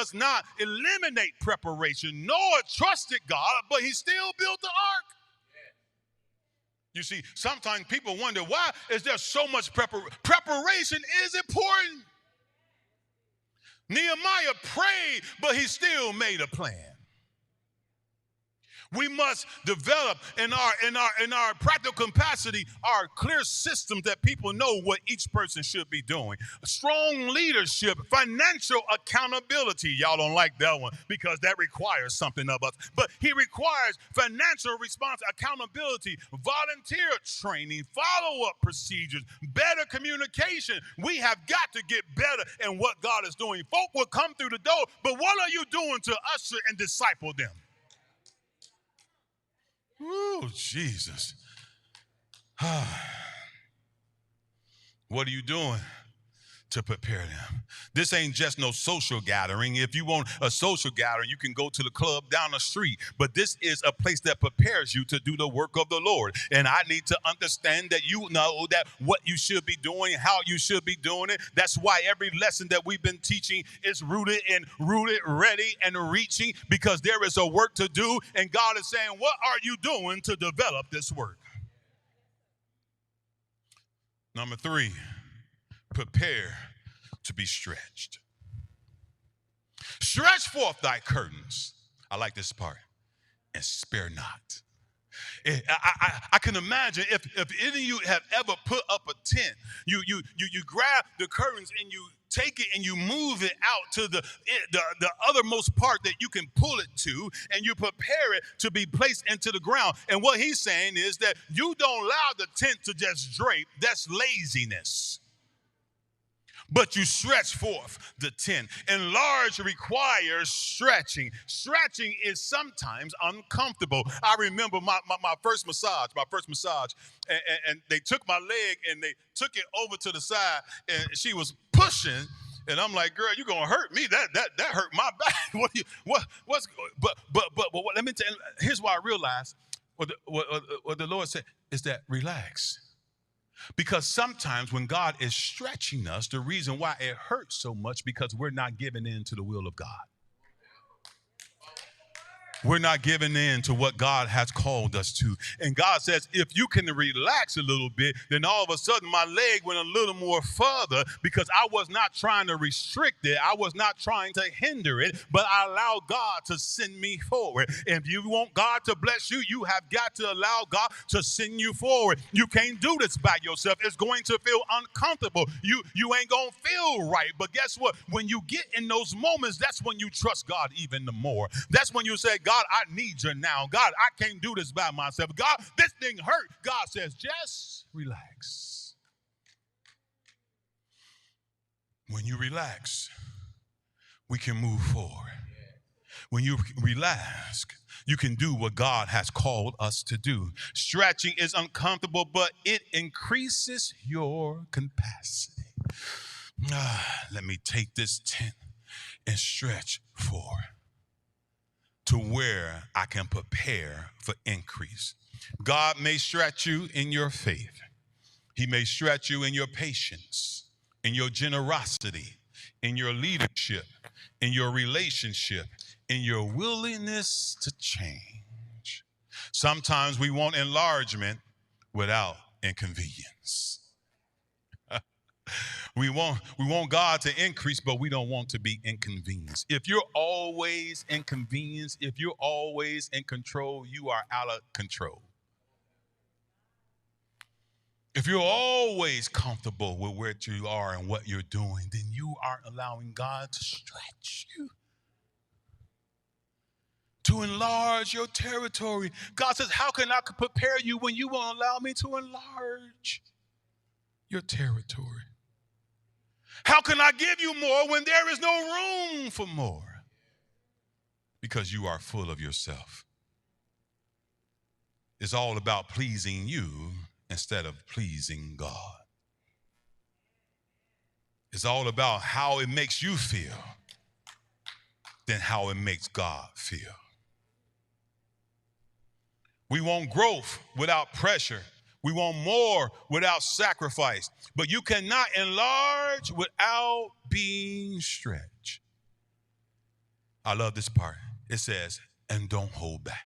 does not eliminate preparation. Noah trusted God, but he still built the ark. You see, sometimes people wonder, why is there so much preparation? Preparation is important. Nehemiah prayed, but he still made a plan. We must develop in our practical capacity our clear systems that people know what each person should be doing. Strong leadership, financial accountability. Y'all don't like that one because that requires something of us. But he requires financial response, accountability, volunteer training, follow-up procedures, better communication. We have got to get better in what God is doing. Folk will come through the door, but what are you doing to usher and disciple them? Oh, Jesus. What are you doing to prepare them? This ain't just no social gathering. If you want a social gathering, you can go to the club down the street. But this is a place that prepares you to do the work of the Lord. And I need to understand that you know that what you should be doing, how you should be doing it. That's why every lesson that we've been teaching is rooted, ready, and reaching, because there is a work to do. And God is saying, what are you doing to develop this work? Number 3. Prepare to be stretched. Stretch forth thy curtains. I like this part. And spare not. I can imagine if any of you have ever put up a tent, you grab the curtains and you take it and you move it out to the othermost part that you can pull it to, and you prepare it to be placed into the ground. And what he's saying is that you don't allow the tent to just drape. That's laziness. But you stretch forth the tent. Enlarge requires stretching. Stretching is sometimes uncomfortable. I remember my first massage, and they took my leg and they took it over to the side, and she was pushing. And I'm like, girl, you're gonna hurt me. That hurt my back. But let me tell you, here's why I realized what the Lord said is that relax. Because sometimes when God is stretching us, the reason why it hurts so much because we're not giving in to the will of God. We're not giving in to what God has called us to. And God says, if you can relax a little bit, then all of a sudden my leg went a little more further because I was not trying to restrict it. I was not trying to hinder it, but I allowed God to send me forward. If you want God to bless you, you have got to allow God to send you forward. You can't do this by yourself. It's going to feel uncomfortable. You ain't going to feel right. But guess what? When you get in those moments, that's when you trust God even the more. That's when you say, God, I need you now. God, I can't do this by myself. God, this thing hurt. God says, just relax. When you relax, we can move forward. When you relax, you can do what God has called us to do. Stretching is uncomfortable, but it increases your capacity. Let me take this tent and stretch forward to where I can prepare for increase. God may stretch you in your faith. He may stretch you in your patience, in your generosity, in your leadership, in your relationship, in your willingness to change. Sometimes we want enlargement without inconvenience. We want God to increase, but we don't want to be inconvenienced. If you're always inconvenienced, if you're always in control, you are out of control. If you're always comfortable with where you are and what you're doing, then you aren't allowing God to stretch you, to enlarge your territory. God says, how can I prepare you when you won't allow me to enlarge your territory? How can I give you more when there is no room for more? Because you are full of yourself. It's all about pleasing you instead of pleasing God. It's all about how it makes you feel than how it makes God feel. We want growth without pressure. We want more without sacrifice. But you cannot enlarge without being stretched. I love this part. It says, and don't hold back.